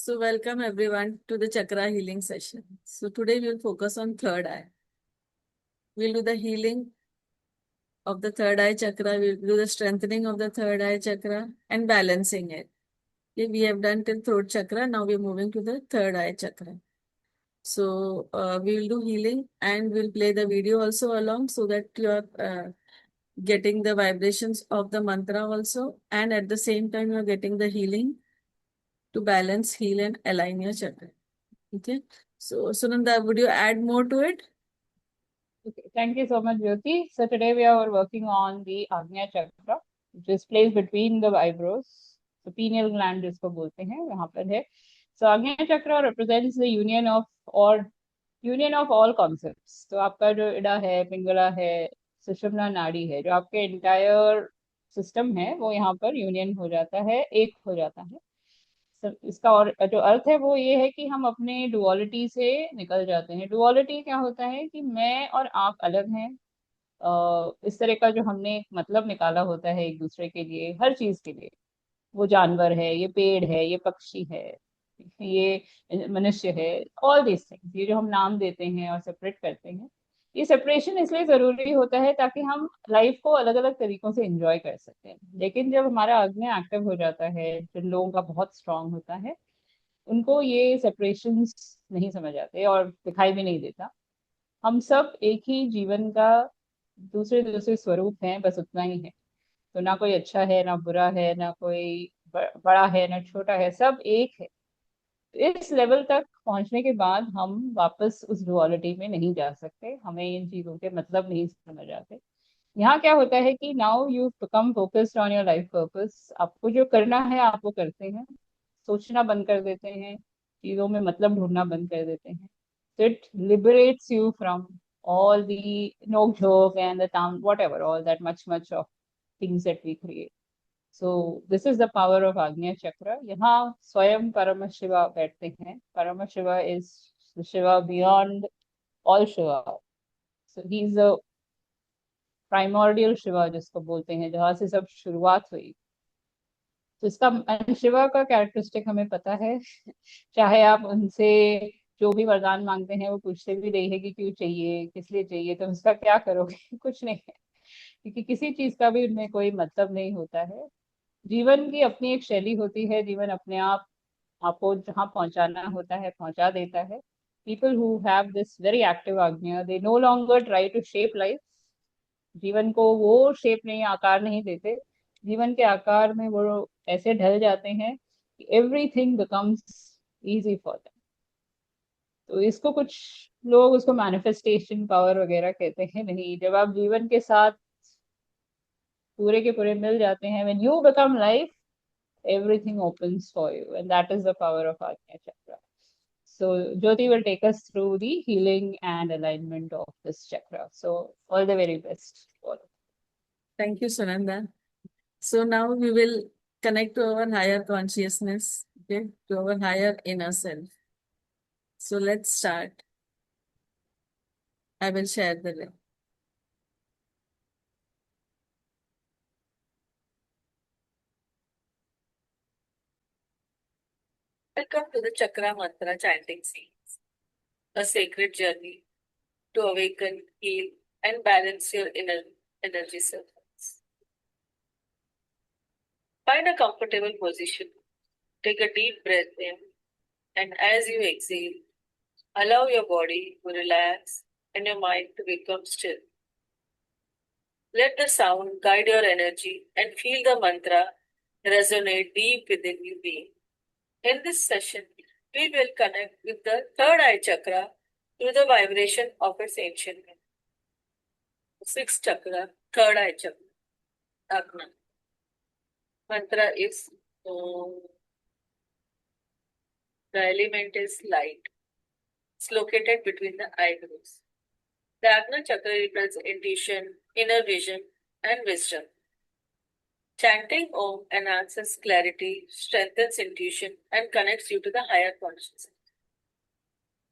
So welcome everyone to the chakra healing session. So today we'll focus on third eye. We'll do the healing of the third eye chakra. We'll do the strengthening of the third eye chakra and balancing it. Okay, we have done till throat chakra. Now we're moving to the third eye chakra. So we'll do healing and we'll play the video also along so that you're getting the vibrations of the mantra also. And at the same time, you're getting the healing to balance, heal and align your chakra. Okay. So Sunanda, would you add more to it? Okay, thank you so much, Jyoti. So today we are working on the Agnya Chakra, which is placed between the eyebrows. So pineal gland जिसको बोलते हैं वहां पर है. So Agnya Chakra represents the union of all concepts. तो आपका जो इडा है, पिंगला है, सुषुम्ना नाड़ी है, जो आपके entire सिस्टम है वो यहाँ पर यूनियन हो जाता है, एक हो जाता है. इसका और जो अर्थ है वो ये है कि हम अपने डुअलिटी से निकल जाते हैं. डुअलिटी क्या होता है कि मैं और आप अलग हैं. इस तरह का जो हमने एक मतलब निकाला होता है एक दूसरे के लिए, हर चीज के लिए. वो जानवर है, ये पेड़ है, ये पक्षी है, ये मनुष्य है. ऑल दिस थिंग्स, ये जो हम नाम देते हैं और सेपरेट करते हैं, ये सेपरेशन इसलिए जरूरी होता है ताकि हम लाइफ को अलग अलग तरीकों से एंजॉय कर सकते हैं. लेकिन जब हमारा आग्नेय एक्टिव हो जाता है, जिन लोगों का बहुत स्ट्रांग होता है, उनको ये सेपरेशंस नहीं समझ आते और दिखाई भी नहीं देता. हम सब एक ही जीवन का दूसरे दूसरे स्वरूप हैं, बस उतना ही है. तो ना कोई अच्छा है ना बुरा है, ना कोई बड़ा है ना छोटा है, सब एक है. इस लेवल तक पहुंचने के बाद हम वापस उस डुअलिटी में नहीं जा सकते, हमें इन चीजों के मतलब नहीं समझ आते. यहाँ क्या होता है कि now you become focused on your life purpose. आपको जो करना है आप वो करते हैं, सोचना बंद कर देते हैं, चीजों में मतलब ढूंढना बंद कर देते हैं. So it liberates you from all the nok jok and the town, whatever, all that much of things that we create. So this is the power of Agnya Chakra. यहाँ स्वयं परम शिवा बैठते हैं. परम Shiva is the Shiva beyond all Shiva. So he is the primordial Shiva जिसको बोलते हैं, जहाँ से सब शुरुआत हुई. तो इसका शिवा का कैरेक्टरिस्टिक हमें पता है. चाहे आप उनसे जो भी वरदान मांगते हैं वो पूछते भी नहीं है कि क्यों चाहिए, किस लिए चाहिए, तो उसका क्या करोगे. कुछ नहीं है, क्योंकि किसी चीज का भी उनमें कोई मतलब नहीं होता है. जीवन की अपनी एक शैली होती है. जीवन अपने आप आपको जहाँ पहुंचाना होता है पहुंचा देता है. People who have this very active आज्ञा, they no longer try to shape life. जीवन को वो शेप नहीं, आकार नहीं देते. जीवन के आकार में वो ऐसे ढल जाते हैं कि everything becomes easy for them. तो इसको कुछ लोग उसको मैनिफेस्टेशन पावर वगैरह कहते हैं. नहीं, जब आप जीवन के साथ पूरे के पूरे मिल जाते हैं, when you become life, everything opens for you, and that is the power of Ajna Chakra. So Jyoti will take us through the healing and alignment of this chakra. So all the very best. Thank you, Sunanda. So now we will connect to our higher consciousness, okay, to our higher inner self. So let's start. I will share the link. Welcome to the Chakra Mantra chanting series, a sacred journey to awaken, heal, and balance your inner energy circles. Find a comfortable position. Take a deep breath in, and as you exhale, allow your body to relax and your mind to become still. Let the sound guide your energy and feel the mantra resonate deep within your being. In this session, we will connect with the third eye chakra through the vibration of its ancient name. Sixth chakra, third eye chakra, Agna. Mantra is Om. The element is light. It's located between the eyebrows. The Agna chakra represents intuition, inner vision, and wisdom. Chanting Om enhances clarity, strengthens intuition, and connects you to the higher consciousness.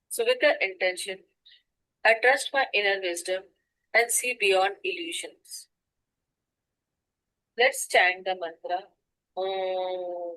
So, with the intention, I trust my inner wisdom and see beyond illusions. Let's chant the mantra Om.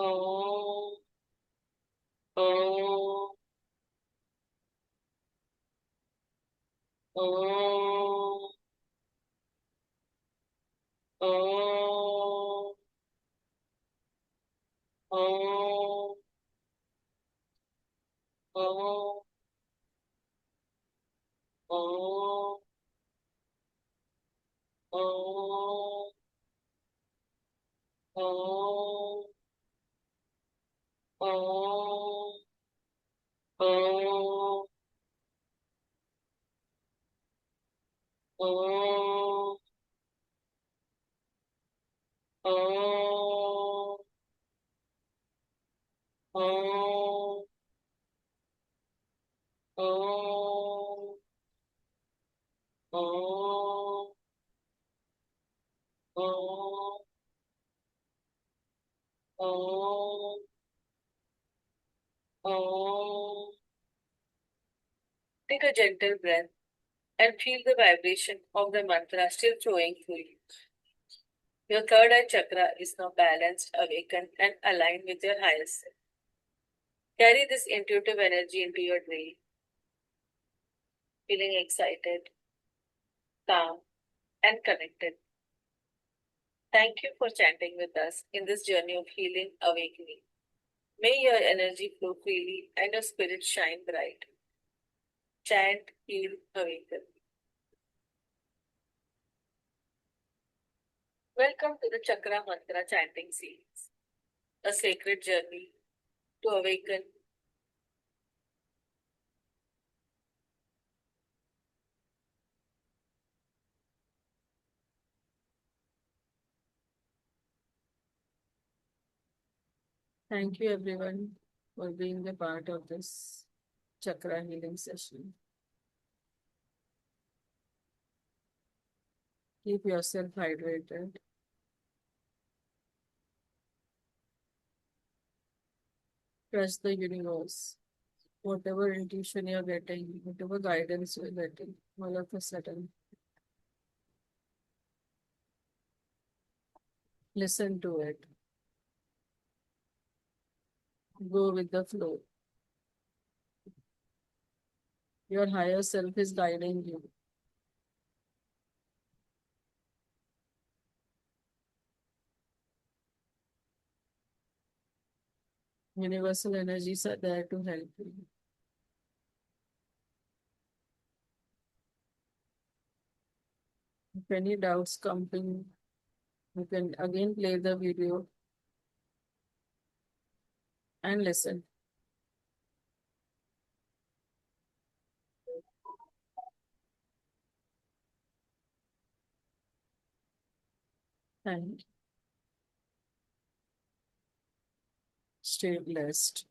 Om. Om. Om. Om. Om. Om. Om. Om. Om. Om. Om. Om. Om. Om. Om. Om. Om. Om. Om. Take a gentle breath and feel the vibration of the mantra still flowing through you. Your third eye chakra is now balanced, awakened, and aligned with your highest self. Carry this intuitive energy into your day, feeling excited, calm, and connected. Thank you for chanting with us in this journey of healing, awakening. May your energy flow freely and your spirit shine bright. Chant, heal, awaken. Welcome to the Chakra Mantra chanting series, a sacred journey to awaken. Thank you everyone for being a part of this chakra healing session. Keep yourself hydrated. Trust the universe. Whatever intuition you're getting, whatever guidance you're getting, all of a sudden, listen to it. Go with the flow. Your higher self is guiding you. Universal energies are there to help you. If any doubts come in, you can again play the video and listen. Thank you. Stay blessed.